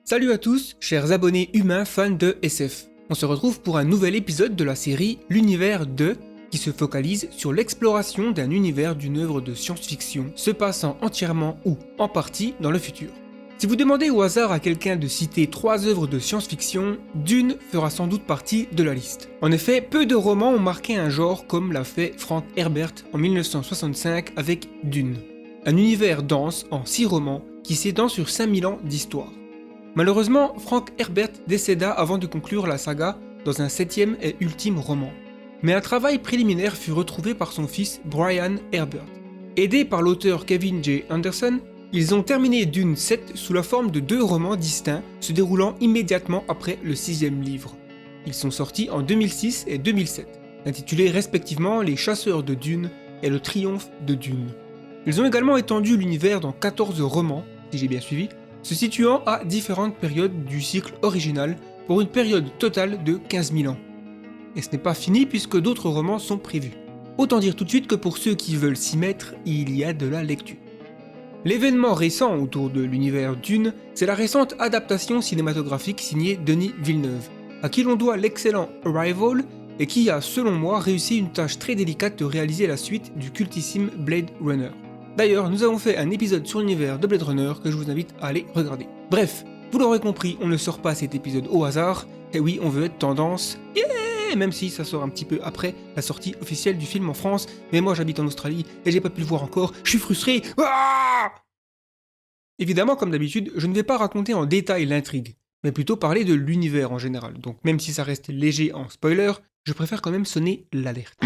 Salut à tous, chers abonnés humains fans de SF. On se retrouve pour un nouvel épisode de la série L'univers de, qui se focalise sur l'exploration d'un univers d'une œuvre de science-fiction se passant entièrement ou en partie dans le futur. Si vous demandez au hasard à quelqu'un de citer 3 œuvres de science-fiction, Dune fera sans doute partie de la liste. En effet, peu de romans ont marqué un genre comme l'a fait Frank Herbert en 1965 avec Dune. Un univers dense en 6 romans qui s'étend sur 5000 ans d'histoire. Malheureusement, Frank Herbert décéda avant de conclure la saga dans un 7e et ultime roman. Mais un travail préliminaire fut retrouvé par son fils Brian Herbert. Aidés par l'auteur Kevin J. Anderson, ils ont terminé Dune 7 sous la forme de 2 romans distincts se déroulant immédiatement après le 6e livre. Ils sont sortis en 2006 et 2007, intitulés respectivement Les Chasseurs de Dune et Le Triomphe de Dune. Ils ont également étendu l'univers dans 14 romans, si j'ai bien suivi, se situant à différentes périodes du cycle original pour une période totale de 15 000 ans. Et ce n'est pas fini puisque d'autres romans sont prévus. Autant dire tout de suite que pour ceux qui veulent s'y mettre, il y a de la lecture. L'événement récent autour de l'univers Dune, c'est la récente adaptation cinématographique signée Denis Villeneuve, à qui l'on doit l'excellent Arrival et qui a, selon moi, réussi une tâche très délicate de réaliser la suite du cultissime Blade Runner. D'ailleurs, nous avons fait un épisode sur l'univers de Blade Runner que je vous invite à aller regarder. Bref, vous l'aurez compris, on ne sort pas cet épisode au hasard, et oui, on veut être tendance, yeah, même si ça sort un petit peu après la sortie officielle du film en France, mais moi j'habite en Australie et j'ai pas pu le voir encore, je suis frustré. Évidemment, comme d'habitude, je ne vais pas raconter en détail l'intrigue, mais plutôt parler de l'univers en général, donc même si ça reste léger en spoiler, je préfère quand même sonner l'alerte.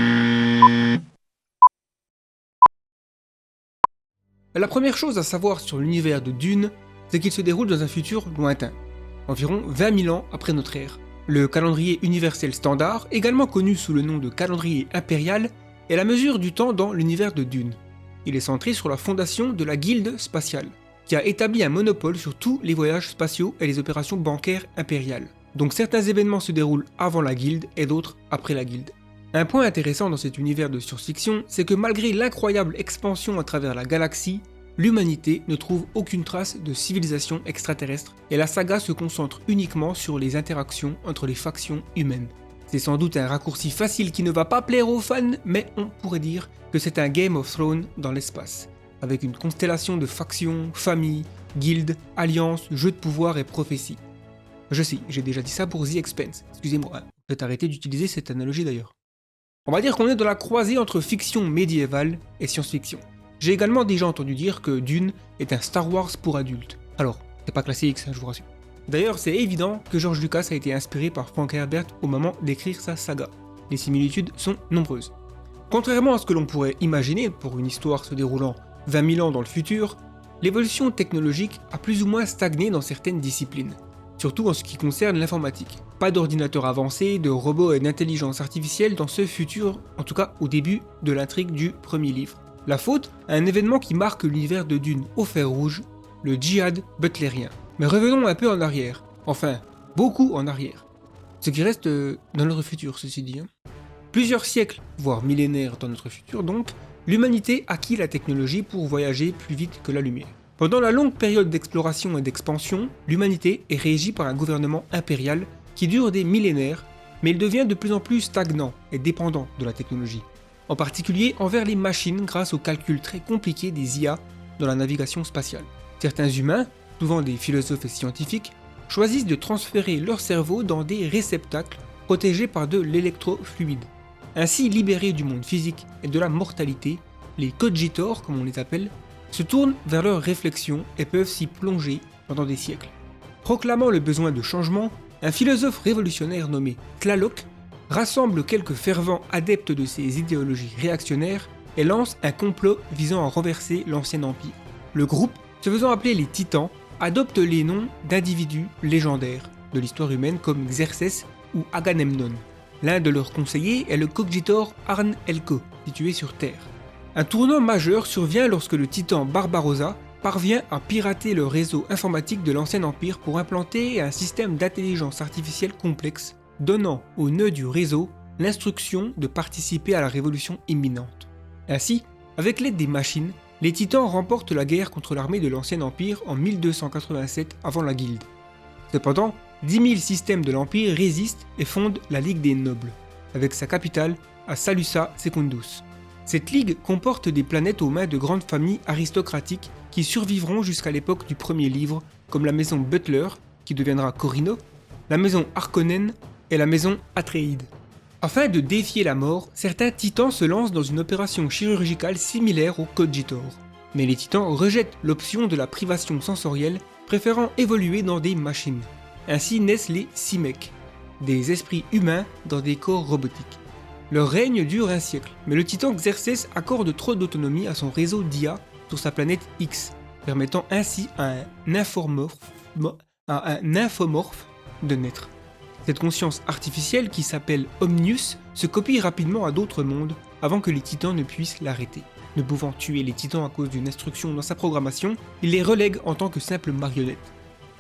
La première chose à savoir sur l'univers de Dune, c'est qu'il se déroule dans un futur lointain, environ 20 000 ans après notre ère. Le calendrier universel standard, également connu sous le nom de calendrier impérial, est la mesure du temps dans l'univers de Dune. Il est centré sur la fondation de la Guilde spatiale, qui a établi un monopole sur tous les voyages spatiaux et les opérations bancaires impériales. Donc certains événements se déroulent avant la Guilde et d'autres après la Guilde. Un point intéressant dans cet univers de science-fiction, c'est que malgré l'incroyable expansion à travers la galaxie, l'humanité ne trouve aucune trace de civilisation extraterrestre et la saga se concentre uniquement sur les interactions entre les factions humaines. C'est sans doute un raccourci facile qui ne va pas plaire aux fans, mais on pourrait dire que c'est un Game of Thrones dans l'espace, avec une constellation de factions, familles, guildes, alliances, jeux de pouvoir et prophéties. Je sais, j'ai déjà dit ça pour The Expanse, excusez-moi, je vais arrêter d'utiliser cette analogie d'ailleurs. On va dire qu'on est dans la croisée entre fiction médiévale et science-fiction. J'ai également déjà entendu dire que Dune est un Star Wars pour adultes. Alors, c'est pas classé X, je vous rassure. D'ailleurs, c'est évident que George Lucas a été inspiré par Frank Herbert au moment d'écrire sa saga. Les similitudes sont nombreuses. Contrairement à ce que l'on pourrait imaginer pour une histoire se déroulant 20 000 ans dans le futur, l'évolution technologique a plus ou moins stagné dans certaines disciplines. Surtout en ce qui concerne l'informatique. Pas d'ordinateurs avancés, de robots et d'intelligence artificielle dans ce futur, en tout cas au début de l'intrigue du premier livre. La faute à un événement qui marque l'univers de Dune au fer rouge, le djihad butlérien. Mais revenons un peu en arrière, enfin, beaucoup en arrière. Ce qui reste dans notre futur, ceci dit. Plusieurs siècles, voire millénaires dans notre futur donc, l'humanité acquit la technologie pour voyager plus vite que la lumière. Pendant la longue période d'exploration et d'expansion, l'humanité est régie par un gouvernement impérial qui dure des millénaires, mais il devient de plus en plus stagnant et dépendant de la technologie. En particulier envers les machines grâce au calcul très compliqué des IA dans la navigation spatiale. Certains humains, souvent des philosophes et scientifiques, choisissent de transférer leur cerveau dans des réceptacles protégés par de l'électrofluide. Ainsi libérés du monde physique et de la mortalité, les cogitors, comme on les appelle, se tournent vers leurs réflexions et peuvent s'y plonger pendant des siècles. Proclamant le besoin de changement, un philosophe révolutionnaire nommé Tlaloc rassemble quelques fervents adeptes de ces idéologies réactionnaires et lance un complot visant à renverser l'ancien empire. Le groupe, se faisant appeler les Titans, adopte les noms d'individus légendaires de l'histoire humaine comme Xerxès ou Agamemnon. L'un de leurs conseillers est le cogitor Arn Elko, situé sur Terre. Un tournant majeur survient lorsque le titan Barbarossa parvient à pirater le réseau informatique de l'ancien empire pour implanter un système d'intelligence artificielle complexe, donnant au nœud du réseau l'instruction de participer à la révolution imminente. Ainsi, avec l'aide des machines, les Titans remportent la guerre contre l'armée de l'ancien empire en 1287 avant la Guilde. Cependant, 10 000 systèmes de l'Empire résistent et fondent la Ligue des Nobles, avec sa capitale à Salusa Secundus. Cette ligue comporte des planètes aux mains de grandes familles aristocratiques qui survivront jusqu'à l'époque du premier livre, comme la maison Butler, qui deviendra Corino, la maison Harkonnen et la maison Atréide. Afin de défier la mort, certains titans se lancent dans une opération chirurgicale similaire au Cogitor. Mais les titans rejettent l'option de la privation sensorielle, préférant évoluer dans des machines. Ainsi naissent les Simek, des esprits humains dans des corps robotiques. Leur règne dure un siècle, mais le titan Xerxes accorde trop d'autonomie à son réseau d'IA sur sa planète X, permettant ainsi à un nymphomorphe de naître. Cette conscience artificielle, qui s'appelle Omnius, se copie rapidement à d'autres mondes avant que les titans ne puissent l'arrêter. Ne pouvant tuer les titans à cause d'une instruction dans sa programmation, il les relègue en tant que simples marionnettes.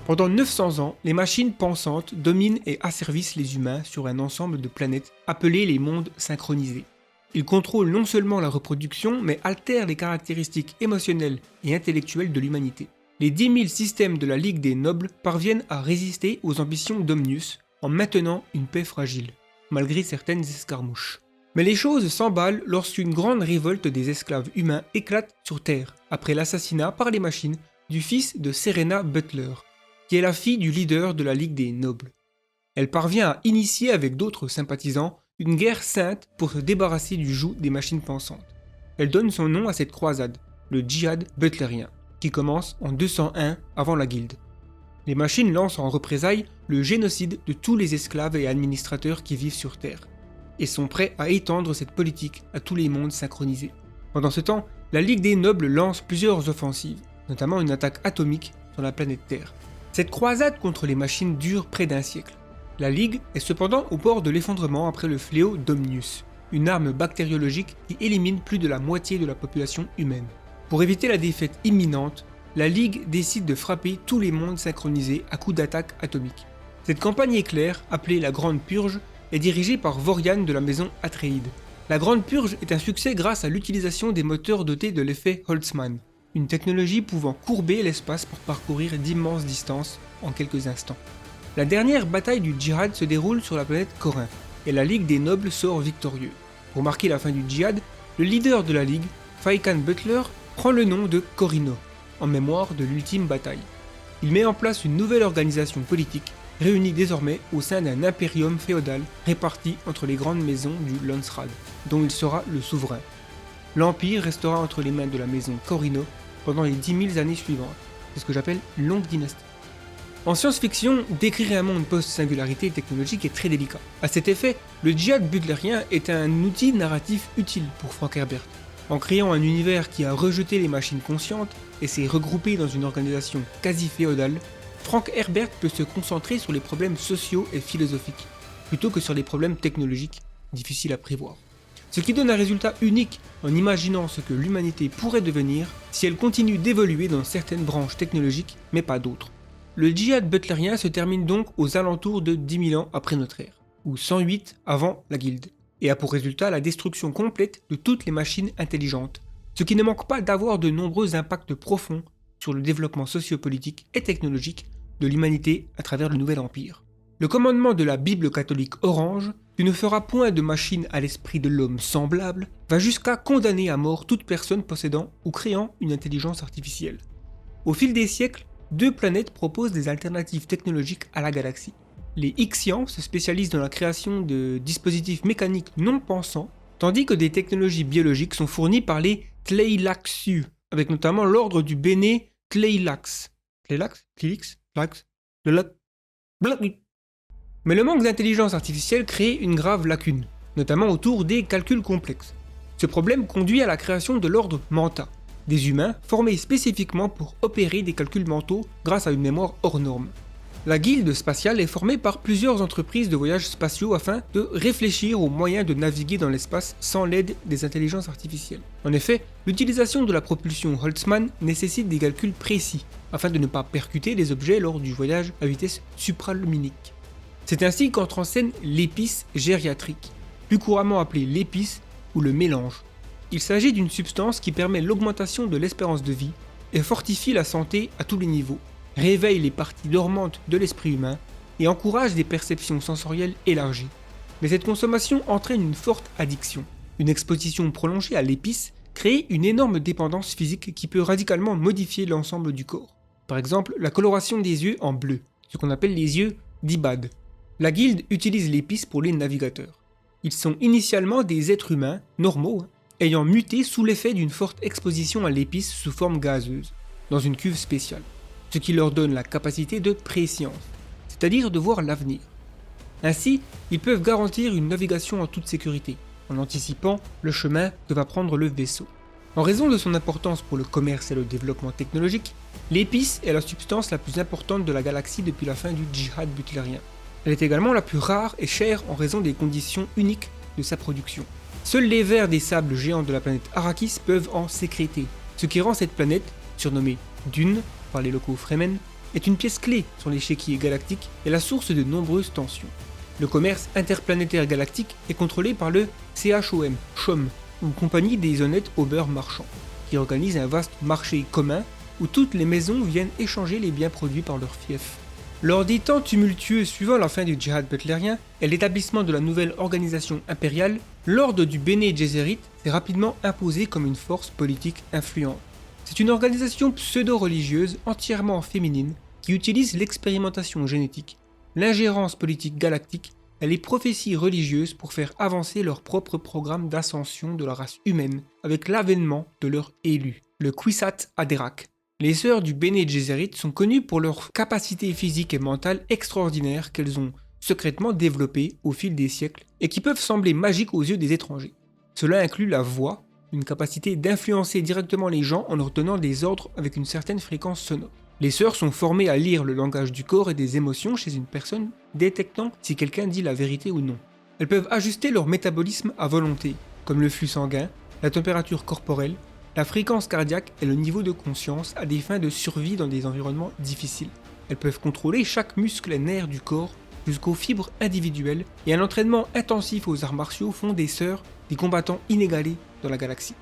Pendant 900 ans, les machines pensantes dominent et asservissent les humains sur un ensemble de planètes appelées les mondes synchronisés. Ils contrôlent non seulement la reproduction, mais altèrent les caractéristiques émotionnelles et intellectuelles de l'humanité. Les 10 000 systèmes de la Ligue des Nobles parviennent à résister aux ambitions d'Omnius en maintenant une paix fragile, malgré certaines escarmouches. Mais les choses s'emballent lorsqu'une grande révolte des esclaves humains éclate sur Terre, après l'assassinat par les machines du fils de Serena Butler, qui est la fille du leader de la Ligue des Nobles. Elle parvient à initier avec d'autres sympathisants une guerre sainte pour se débarrasser du joug des machines pensantes. Elle donne son nom à cette croisade, le djihad butlérien, qui commence en 201 avant la Guilde. Les machines lancent en représailles le génocide de tous les esclaves et administrateurs qui vivent sur Terre, et sont prêts à étendre cette politique à tous les mondes synchronisés. Pendant ce temps, la Ligue des Nobles lance plusieurs offensives, notamment une attaque atomique sur la planète Terre. Cette croisade contre les machines dure près d'un siècle. La Ligue est cependant au bord de l'effondrement après le fléau d'Omnius, une arme bactériologique qui élimine plus de la moitié de la population humaine. Pour éviter la défaite imminente, la Ligue décide de frapper tous les mondes synchronisés à coups d'attaque atomique. Cette campagne éclair, appelée la Grande Purge, est dirigée par Vorian de la maison Atréide. La Grande Purge est un succès grâce à l'utilisation des moteurs dotés de l'effet Holtzmann, une technologie pouvant courber l'espace pour parcourir d'immenses distances en quelques instants. La dernière bataille du djihad se déroule sur la planète Corinthe, et la Ligue des Nobles sort victorieux. Pour marquer la fin du djihad, le leader de la Ligue, Phaekan Butler, prend le nom de Corino, en mémoire de l'ultime bataille. Il met en place une nouvelle organisation politique, réunie désormais au sein d'un impérium féodal réparti entre les grandes maisons du Landsraad, dont il sera le souverain. L'Empire restera entre les mains de la maison Corino pendant les 10 000 années suivantes. C'est ce que j'appelle une longue dynastie. En science-fiction, décrire un monde post-singularité technologique est très délicat. À cet effet, le djihad butlérien est un outil narratif utile pour Frank Herbert. En créant un univers qui a rejeté les machines conscientes et s'est regroupé dans une organisation quasi-féodale, Frank Herbert peut se concentrer sur les problèmes sociaux et philosophiques, plutôt que sur les problèmes technologiques, difficiles à prévoir. Ce qui donne un résultat unique en imaginant ce que l'humanité pourrait devenir si elle continue d'évoluer dans certaines branches technologiques, mais pas d'autres. Le djihad butlérien se termine donc aux alentours de 10 000 ans après notre ère, ou 108 avant la Guilde, et a pour résultat la destruction complète de toutes les machines intelligentes, ce qui ne manque pas d'avoir de nombreux impacts profonds sur le développement sociopolitique et technologique de l'humanité à travers le Nouvel Empire. Le commandement de la Bible catholique orange, tu ne feras point de machine à l'esprit de l'homme semblable, va jusqu'à condamner à mort toute personne possédant ou créant une intelligence artificielle. Au fil des siècles, 2 planètes proposent des alternatives technologiques à la galaxie. Les Ixians se spécialisent dans la création de dispositifs mécaniques non pensants, tandis que des technologies biologiques sont fournies par les Tleilaxiu, avec notamment l'ordre du Bene Tleilax. Tleilax? Tleilix? Tleilax? Mais le manque d'intelligence artificielle crée une grave lacune, notamment autour des calculs complexes. Ce problème conduit à la création de l'ordre Manta, des humains formés spécifiquement pour opérer des calculs mentaux grâce à une mémoire hors norme. La guilde spatiale est formée par plusieurs entreprises de voyages spatiaux afin de réfléchir aux moyens de naviguer dans l'espace sans l'aide des intelligences artificielles. En effet, l'utilisation de la propulsion Holtzmann nécessite des calculs précis afin de ne pas percuter les objets lors du voyage à vitesse supraluminique. C'est ainsi qu'entre en scène l'épice gériatrique, plus couramment appelée l'épice ou le mélange. Il s'agit d'une substance qui permet l'augmentation de l'espérance de vie et fortifie la santé à tous les niveaux. réveille les parties dormantes de l'esprit humain et encourage des perceptions sensorielles élargies. Mais cette consommation entraîne une forte addiction. Une exposition prolongée à l'épice crée une énorme dépendance physique qui peut radicalement modifier l'ensemble du corps. Par exemple, la coloration des yeux en bleu, ce qu'on appelle les yeux d'Ibad. La guilde utilise l'épice pour les navigateurs. Ils sont initialement des êtres humains, normaux, ayant muté sous l'effet d'une forte exposition à l'épice sous forme gazeuse, dans une cuve spéciale, ce qui leur donne la capacité de préscience, c'est-à-dire de voir l'avenir. Ainsi, ils peuvent garantir une navigation en toute sécurité, en anticipant le chemin que va prendre le vaisseau. En raison de son importance pour le commerce et le développement technologique, l'épice est la substance la plus importante de la galaxie depuis la fin du djihad butlérien. Elle est également la plus rare et chère en raison des conditions uniques de sa production. Seuls les vers des sables géants de la planète Arrakis peuvent en sécréter, ce qui rend cette planète, surnommée Dune par les locaux Fremen, est une pièce clé sur l'échiquier galactique et la source de nombreuses tensions. Le commerce interplanétaire galactique est contrôlé par le CHOM, ou Compagnie des honnêtes haubeurs marchands, qui organise un vaste marché commun où toutes les maisons viennent échanger les biens produits par leurs fiefs. Lors des temps tumultueux suivant la fin du djihad butlérien et l'établissement de la nouvelle organisation impériale, l'ordre du Bene Gesserit s'est rapidement imposé comme une force politique influente. C'est une organisation pseudo-religieuse entièrement féminine qui utilise l'expérimentation génétique, l'ingérence politique galactique et les prophéties religieuses pour faire avancer leur propre programme d'ascension de la race humaine avec l'avènement de leur élu, le Kwisatz Haderach. Les sœurs du Bene Gesserit sont connues pour leur capacité physique et mentale extraordinaire qu'elles ont secrètement développées au fil des siècles et qui peuvent sembler magiques aux yeux des étrangers. Cela inclut la voix, une capacité d'influencer directement les gens en leur donnant des ordres avec une certaine fréquence sonore. Les sœurs sont formées à lire le langage du corps et des émotions chez une personne, détectant si quelqu'un dit la vérité ou non. Elles peuvent ajuster leur métabolisme à volonté, comme le flux sanguin, la température corporelle, la fréquence cardiaque et le niveau de conscience à des fins de survie dans des environnements difficiles. Elles peuvent contrôler chaque muscle et nerf du corps jusqu'aux fibres individuelles et un entraînement intensif aux arts martiaux font des sœurs des combattants inégalés dans la galaxie.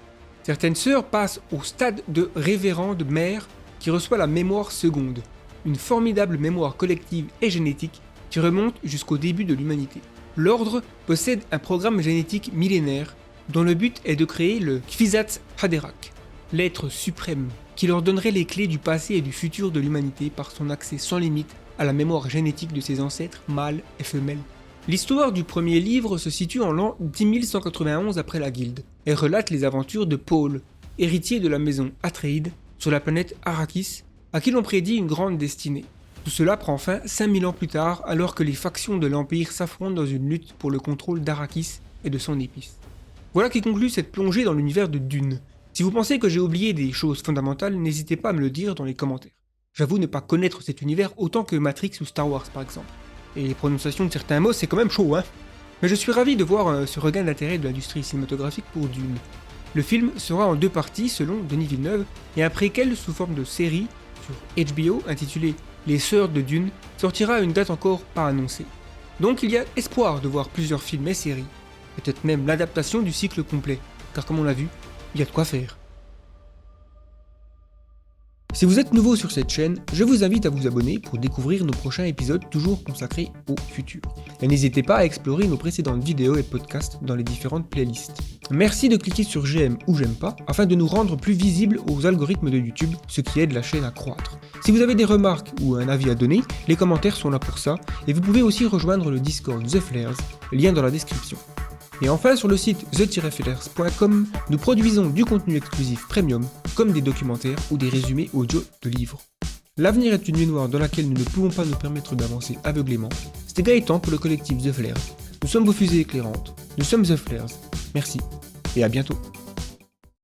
Certaines sœurs passent au stade de révérende mère qui reçoit la mémoire seconde, une formidable mémoire collective et génétique qui remonte jusqu'au début de l'humanité. L'ordre possède un programme génétique millénaire dont le but est de créer le Kwisatz Haderach, l'être suprême qui leur donnerait les clés du passé et du futur de l'humanité par son accès sans limite à la mémoire génétique de ses ancêtres mâles et femelles. L'histoire du premier livre se situe en l'an 10191 après la Guilde et relate les aventures de Paul, héritier de la maison Atreides, sur la planète Arrakis, à qui l'on prédit une grande destinée. Tout cela prend fin 5000 ans plus tard, alors que les factions de l'Empire s'affrontent dans une lutte pour le contrôle d'Arrakis et de son épice. Voilà qui conclut cette plongée dans l'univers de Dune. Si vous pensez que j'ai oublié des choses fondamentales, n'hésitez pas à me le dire dans les commentaires. J'avoue ne pas connaître cet univers autant que Matrix ou Star Wars par exemple. Et les prononciations de certains mots, c'est quand même chaud, hein. Mais je suis ravi de voir ce regain d'intérêt de l'industrie cinématographique pour Dune. Le film sera en 2 parties selon Denis Villeneuve, et un préquel sous forme de série sur HBO intitulé Les Sœurs de Dune sortira à une date encore pas annoncée. Donc il y a espoir de voir plusieurs films et séries, peut-être même l'adaptation du cycle complet, car comme on l'a vu, il y a de quoi faire. Si vous êtes nouveau sur cette chaîne, je vous invite à vous abonner pour découvrir nos prochains épisodes toujours consacrés au futur. Et n'hésitez pas à explorer nos précédentes vidéos et podcasts dans les différentes playlists. Merci de cliquer sur j'aime ou j'aime pas afin de nous rendre plus visibles aux algorithmes de YouTube, ce qui aide la chaîne à croître. Si vous avez des remarques ou un avis à donner, les commentaires sont là pour ça, et vous pouvez aussi rejoindre le Discord The Flares, lien dans la description. Et enfin, sur le site the-flares.com, nous produisons du contenu exclusif premium, comme des documentaires ou des résumés audio de livres. L'avenir est une nuit noire dans laquelle nous ne pouvons pas nous permettre d'avancer aveuglément. C'était Gaëtan pour le collectif The Flares. Nous sommes vos fusées éclairantes. Nous sommes The Flares. Merci et à bientôt.